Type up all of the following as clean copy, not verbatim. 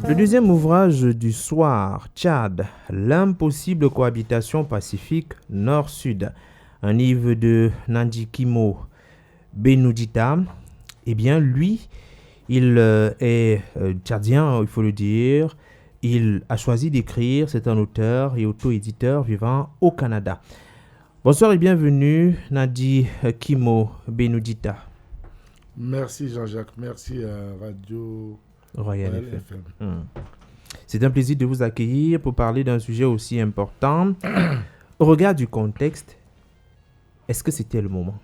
Le deuxième ouvrage du soir, Tchad, l'impossible cohabitation pacifique nord-sud, un livre de Nandikimo Benoudita. Eh bien, lui, il est tchadien, il faut le dire. Il a choisi d'écrire, c'est un auteur et auto-éditeur vivant au Canada. Bonsoir et bienvenue, Nadi Kimo Benoudita. Merci Jean-Jacques, merci à Radio Royal FM. C'est un plaisir de vous accueillir pour parler d'un sujet aussi important. Au regard du contexte, est-ce que c'était le moment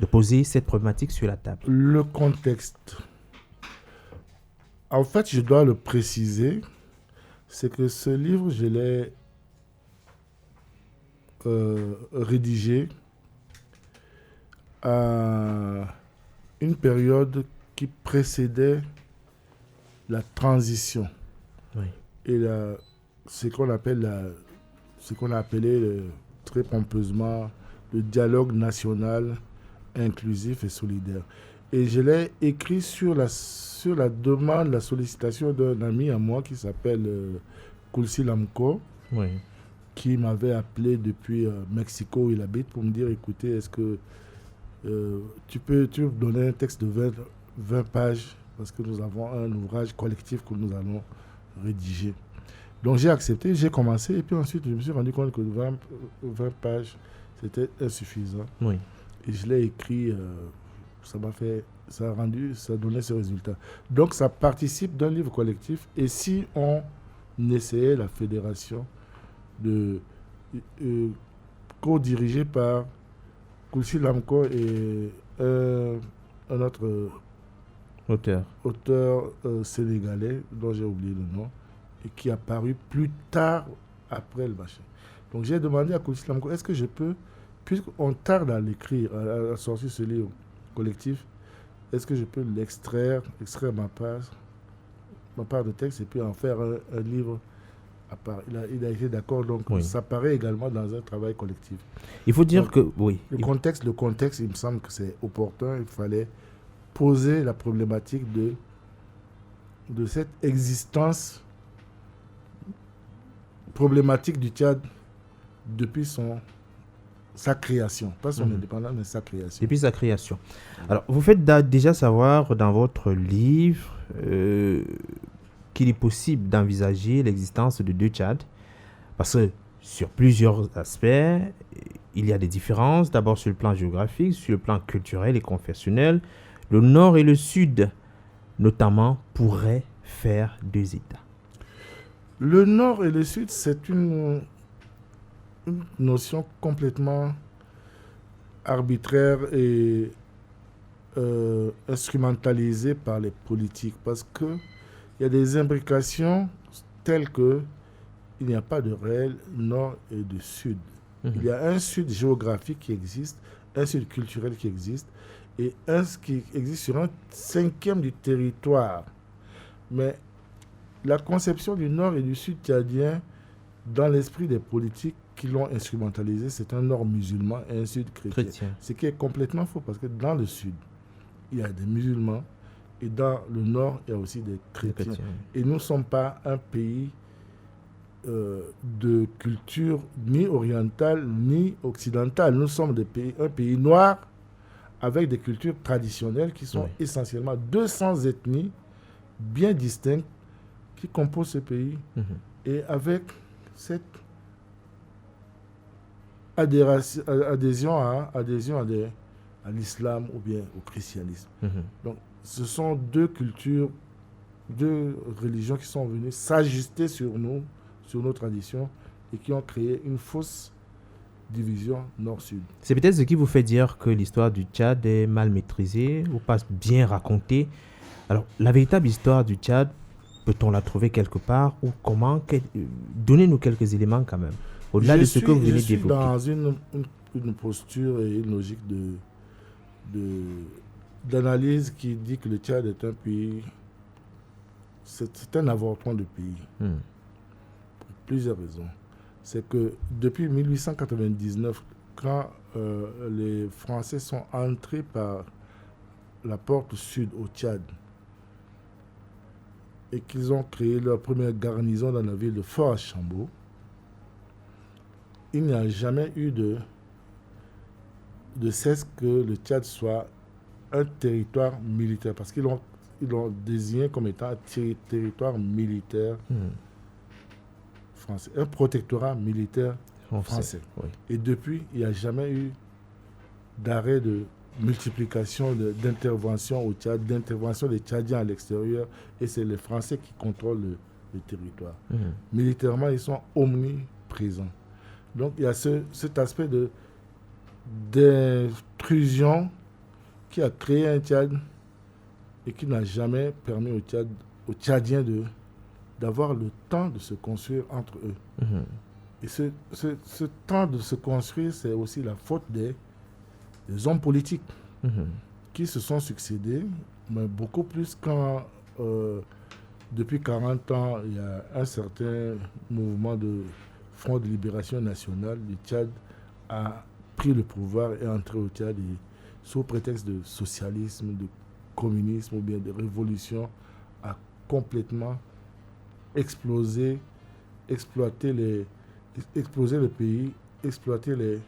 de poser cette problématique sur la table? Le contexte. En fait, je dois le préciser, c'est que ce livre, je l'ai rédigé à une période qui précédait la transition. Oui. Et ce qu'on a appelé très pompeusement le dialogue national inclusif et solidaire. Et je l'ai écrit sur la demande, la sollicitation d'un ami à moi qui s'appelle Kulsi Lamko, Oui. qui m'avait appelé depuis Mexico où il habite pour me dire, écoutez, est-ce que tu peux me donner un texte de 20 pages parce que nous avons un ouvrage collectif que nous allons rédiger. Donc j'ai accepté, j'ai commencé et puis ensuite je me suis rendu compte que 20 pages c'était insuffisant. Oui. Et je l'ai écrit, ça a donné ce résultat. Donc ça participe d'un livre collectif et si on essayait la fédération co-dirigée par Kulsi Lamko et un autre auteur sénégalais dont j'ai oublié le nom et qui est apparu plus tard après le machin. Donc j'ai demandé à Kulsi Lamko, est-ce que je peux, puisqu'on tarde à l'écrire, à sortir ce livre collectif, est-ce que je peux extraire ma part de texte et puis en faire un livre à part. Il a été d'accord, donc oui. Ça paraît également dans un travail collectif. Il faut dire donc, que, oui. Le contexte, il me semble que c'est opportun. Il fallait poser la problématique de cette existence problématique du Tchad depuis sa création. Pas son indépendance, mais sa création. Depuis sa création. Alors, vous faites déjà savoir dans votre livre qu'il est possible d'envisager l'existence de deux Tchads parce que sur plusieurs aspects, il y a des différences. D'abord sur le plan géographique, sur le plan culturel et confessionnel. Le nord et le sud, notamment, pourraient faire deux États. Le nord et le sud, c'est une notion complètement arbitraire et instrumentalisée par les politiques parce que il y a des imbrications telles que il n'y a pas de réel nord et de sud. Il y a un sud géographique qui existe, un sud culturel qui existe et un qui existe sur un cinquième du territoire. Mais la conception du nord et du sud tchadien dans l'esprit des politiques qui l'ont instrumentalisé, c'est un nord musulman et un sud chrétien. Ce qui est complètement faux parce que dans le sud, il y a des musulmans et dans le nord, il y a aussi des chrétiens. Et nous ne sommes pas un pays de culture ni orientale ni occidentale. Nous sommes un pays noir avec des cultures traditionnelles qui sont essentiellement 200 ethnies bien distinctes qui composent ce pays. Et avec cette adhésion à l'islam ou bien au christianisme. Donc, ce sont deux cultures, deux religions qui sont venues s'ajuster sur nous, sur nos traditions, et qui ont créé une fausse division nord-sud. C'est peut-être ce qui vous fait dire que l'histoire du Tchad est mal maîtrisée ou pas bien racontée. Alors, la véritable histoire du Tchad, peut-on la trouver quelque part ou comment? Donnez-nous quelques éléments quand même. Au-delà de ce que vous venez d'évoquer. Je suis dans une posture et une logique d'analyse qui dit que le Tchad est un pays, c'est un avortement de pays. Pour plusieurs raisons. C'est que depuis 1899, quand les Français sont entrés par la porte sud au Tchad, et qu'ils ont créé leur première garnison dans la ville de Fort Archambault, il n'y a jamais eu de cesse que le Tchad soit un territoire militaire, parce qu'ils l'ont désigné comme étant un territoire militaire français, un protectorat militaire français. Oui. Et depuis, il n'y a jamais eu d'arrêt de multiplication d'interventions au Tchad, d'intervention des Tchadiens à l'extérieur, et c'est les Français qui contrôlent le territoire. Militairement, ils sont omniprésents. Donc il y a cet aspect d'intrusion qui a créé un Tchad et qui n'a jamais permis aux Tchadiens d'avoir le temps de se construire entre eux. Et ce temps de se construire, c'est aussi la faute des hommes politiques qui se sont succédés, mais beaucoup plus quand, depuis 40 ans, il y a un certain mouvement de Front de libération nationale. Le Tchad a pris le pouvoir et est entré au Tchad et, sous prétexte de socialisme, de communisme ou bien de révolution, a complètement exploser le pays, exploiter les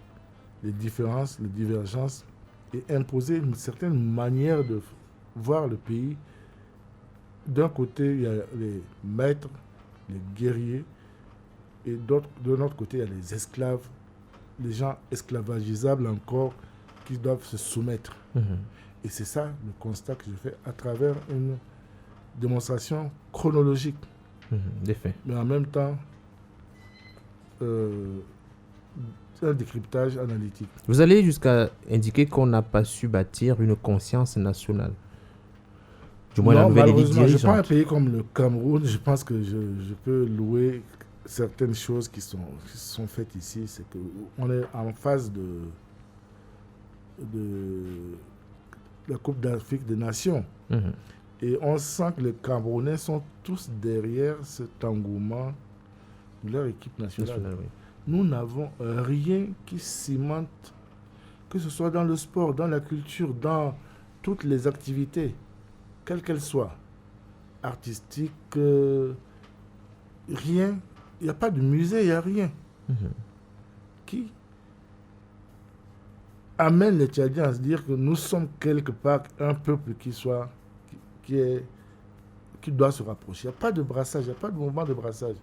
différences, les divergences et imposer une certaine manière de voir le pays. D'un côté, il y a les maîtres, les guerriers, et de l'autre côté, il y a les esclaves, les gens esclavagisables encore, qui doivent se soumettre. Et c'est ça le constat que je fais à travers une démonstration chronologique. Des faits. Mais en même temps, un décryptage analytique. Vous allez jusqu'à indiquer qu'on n'a pas su bâtir une conscience nationale. Du moins, la nouvelle élite dirigeante. Je prends un dirigeante. pays comme le Cameroun, je pense que je peux louer certaines choses qui sont faites ici. C'est qu'on est en phase de la Coupe d'Afrique des Nations. Et on sent que les Camerounais sont tous derrière cet engouement de leur équipe nationale. Oui. Nous n'avons rien qui cimente, que ce soit dans le sport, dans la culture, dans toutes les activités, quelles qu'elles soient, artistiques, rien. Il n'y a pas de musée, il n'y a rien qui amène les Tchadiens à se dire que nous sommes quelque part un peuple qui doit se rapprocher. Il n'y a pas de brassage, il n'y a pas de mouvement de brassage.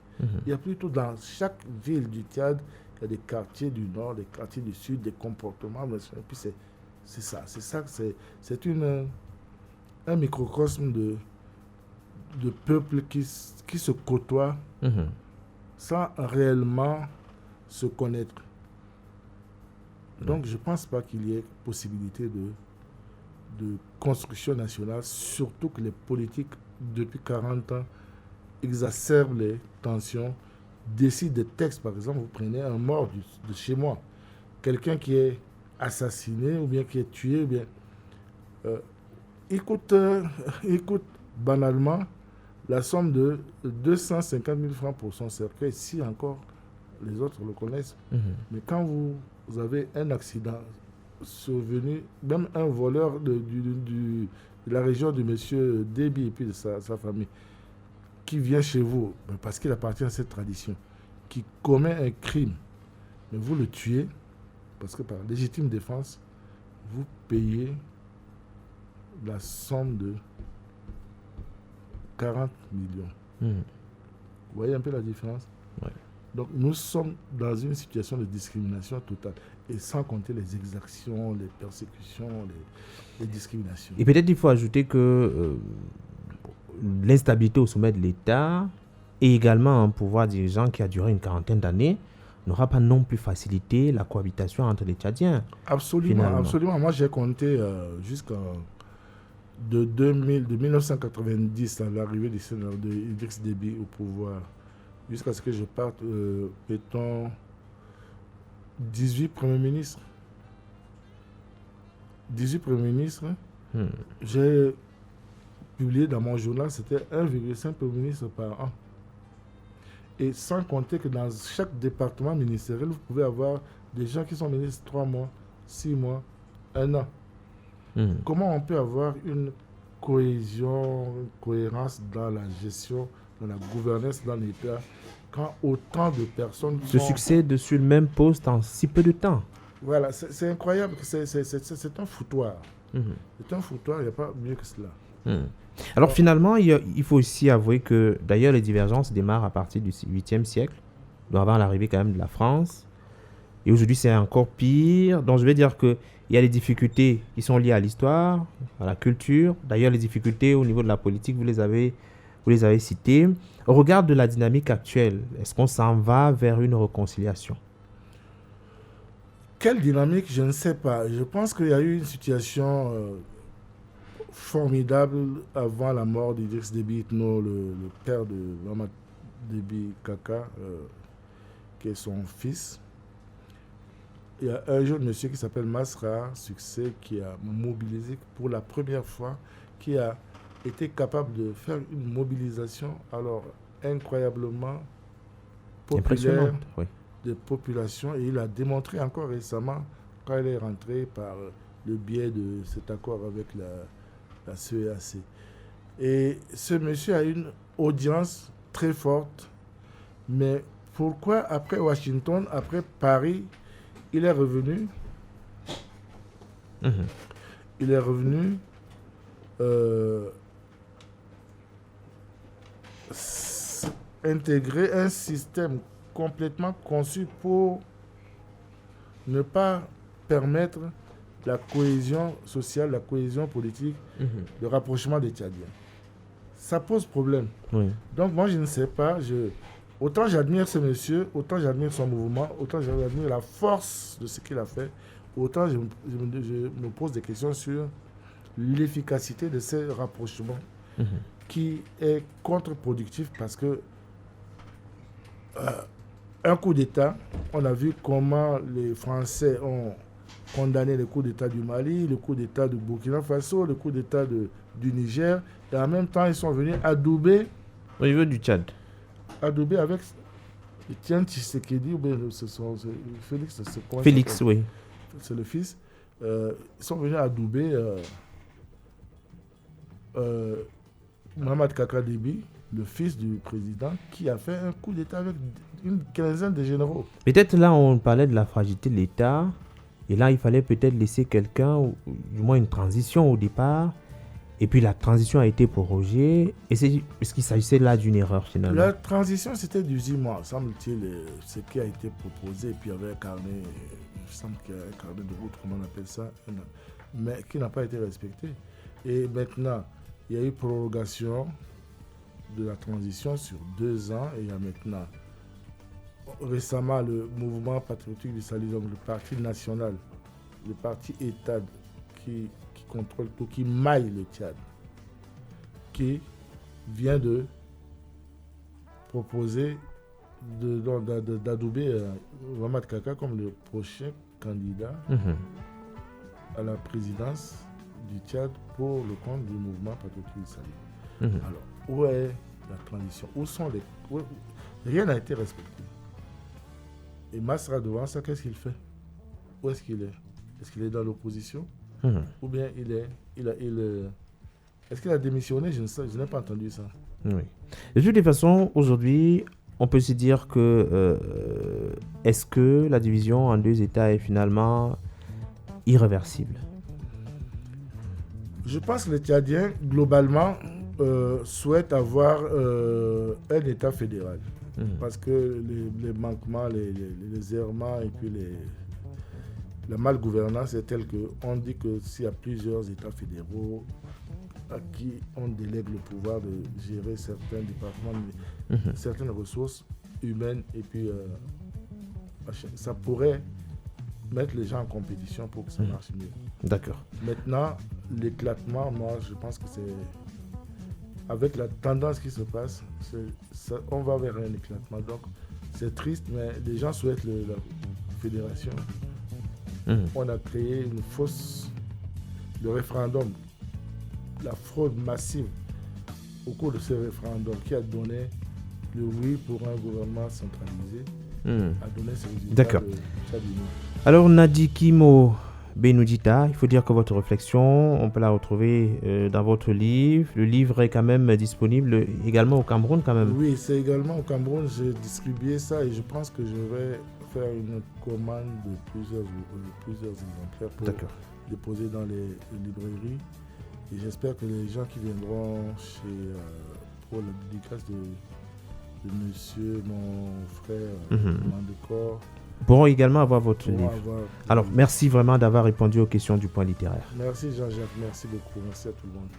Il y a plutôt dans chaque ville du Tchad, il y a des quartiers du nord, des quartiers du sud, des comportements. Et puis c'est ça. C'est un microcosme de peuples qui se côtoient sans réellement se connaître. Donc je ne pense pas qu'il y ait possibilité de construction nationale, surtout que les politiques, depuis 40 ans, exacerbent les tensions, décident des textes. Par exemple, vous prenez un mort de chez moi, quelqu'un qui est assassiné ou bien qui est tué, ou bien, il coûte banalement la somme de 250 000 francs pour son cercueil, si encore les autres le connaissent. Mais quand vous avez un accident survenu, même un voleur de la région de M. Déby et puis de sa famille, qui vient chez vous, parce qu'il appartient à cette tradition, qui commet un crime, mais vous le tuez, parce que par légitime défense, vous payez la somme de 40 millions. Vous voyez un peu la différence? Ouais. Donc nous sommes dans une situation de discrimination totale, et sans compter les exactions, les persécutions, les discriminations. Et peut-être il faut ajouter que l'instabilité au sommet de l'État et également un pouvoir dirigeant qui a duré une quarantaine d'années n'aura pas non plus facilité la cohabitation entre les Tchadiens. Absolument, absolument. Moi j'ai compté de 1990 à l'arrivée de Idriss Déby au pouvoir, jusqu'à ce que je parte, mettons, 18 premiers ministres. 18 premiers ministres. J'ai publié dans mon journal, c'était 1,5 premier ministre par an. Et sans compter que dans chaque département ministériel, vous pouvez avoir des gens qui sont ministres 3 mois, 6 mois, 1 an. Comment on peut avoir une cohésion, une cohérence dans la gestion, dans la gouvernance, dans l'État, quand autant de personnes Se succèdent sur le même poste en si peu de temps. Voilà, c'est incroyable, c'est un foutoir. Mhm. C'est un foutoir, il n'y a pas mieux que cela. Mhm. Alors finalement, il faut aussi avouer que d'ailleurs les divergences démarrent à partir du 8e siècle, donc avant l'arrivée quand même de la France. Et aujourd'hui, c'est encore pire. Donc je vais dire qu'il y a des difficultés qui sont liées à l'histoire, à la culture. D'ailleurs, les difficultés au niveau de la politique, vous les avez citées. Au regard de la dynamique actuelle, est-ce qu'on s'en va vers une réconciliation? Quelle dynamique, je ne sais pas. Je pense qu'il y a eu une situation formidable avant la mort d'Idriss Déby Itno, le père de Mamadou Déby Kaka, qui est son fils. Il y a un jeune monsieur qui s'appelle Masra Succès qui a mobilisé pour la première fois, qui a été capable de faire une mobilisation alors incroyablement populaire oui, de population, et il a démontré encore récemment quand il est rentré par le biais de cet accord avec la CEAC. Et ce monsieur a une audience très forte, mais pourquoi après Washington, après Paris, il est revenu il est revenu intégrer un système complètement conçu pour ne pas permettre la cohésion sociale, la cohésion politique, le rapprochement des Tchadiens. Ça pose problème. Oui. Donc moi, je ne sais pas. Autant j'admire ce monsieur, autant j'admire son mouvement, autant j'admire la force de ce qu'il a fait, autant je me pose des questions sur l'efficacité de ces rapprochements qui est contre-productif parce que un coup d'État, on a vu comment les Français ont condamné le coup d'État du Mali, le coup d'État du Burkina Faso, le coup d'État du Niger, et en même temps ils sont venus adouber au niveau du Tchad. Adouber avec Etienne Tshisekedi, ou bien Félix, Félix, oui. C'est le fils. Ils sont venus adouber Mohamed Kaka Déby, le fils du président, qui a fait un coup d'État avec une quinzaine de généraux. Peut-être là, on parlait de la fragilité de l'État. Et là, il fallait peut-être laisser quelqu'un, ou du moins une transition au départ. Et puis la transition a été prorogée. Et est-ce qu'il s'agissait là d'une erreur finalement? La transition, c'était 18 mois, semble-t-il, ce qui a été proposé. Et puis il y avait un carnet, il semble qu'il y a un carnet de route, comment on appelle ça, mais qui n'a pas été respecté. Et maintenant, il y a eu prorogation de la transition sur 2 ans. Et il y a maintenant, récemment, le mouvement patriotique du Sahel, donc le parti national, le parti État qui contrôle tout, qui maille le Tchad, qui vient de proposer d'adouber Mohamed Kaka comme le prochain candidat à la présidence du Tchad pour le compte du mouvement patriotique du Sahel. Alors, où est la transition? Rien n'a été respecté. Et Masra, devant ça, qu'est-ce qu'il fait? Où est-ce qu'il est? Est-ce qu'il est dans l'opposition? Ou bien est-ce qu'il a démissionné? Je n'ai pas entendu ça. Oui. De toute façon, aujourd'hui, on peut se dire que est-ce que la division en 2 États est finalement irréversible? Je pense que les Tchadiens, globalement, souhaitent avoir un État fédéral. Parce que les manquements, les errements et puis la malgouvernance est telle qu'on dit que s'il y a plusieurs États fédéraux à qui on délègue le pouvoir de gérer certains départements, certaines ressources humaines, et puis ça pourrait mettre les gens en compétition pour que ça marche mieux. D'accord. Maintenant, l'éclatement, moi je pense que c'est... Avec la tendance qui se passe, on va vers un éclatement. Donc c'est triste, mais les gens souhaitent la fédération. On a créé le référendum, la fraude massive au cours de ce référendum qui a donné le oui pour un gouvernement centralisé, a donné ce résultat. D'accord. de Tchad Uni. Alors Nadi Kimo Benudita. Il faut dire que votre réflexion, on peut la retrouver dans votre livre. Le livre est quand même disponible également au Cameroun quand même. Oui, c'est également au Cameroun. J'ai distribué ça et je pense que je vais faire une commande de plusieurs exemplaires pour déposer dans les librairies. Et j'espère que les gens qui viendront pour la dédicace de monsieur, mon frère, Mandekor, pourront également avoir votre livre. Alors, merci vraiment d'avoir répondu aux questions du Point littéraire. Merci Jean-Jacques, merci beaucoup. Merci à tout le monde.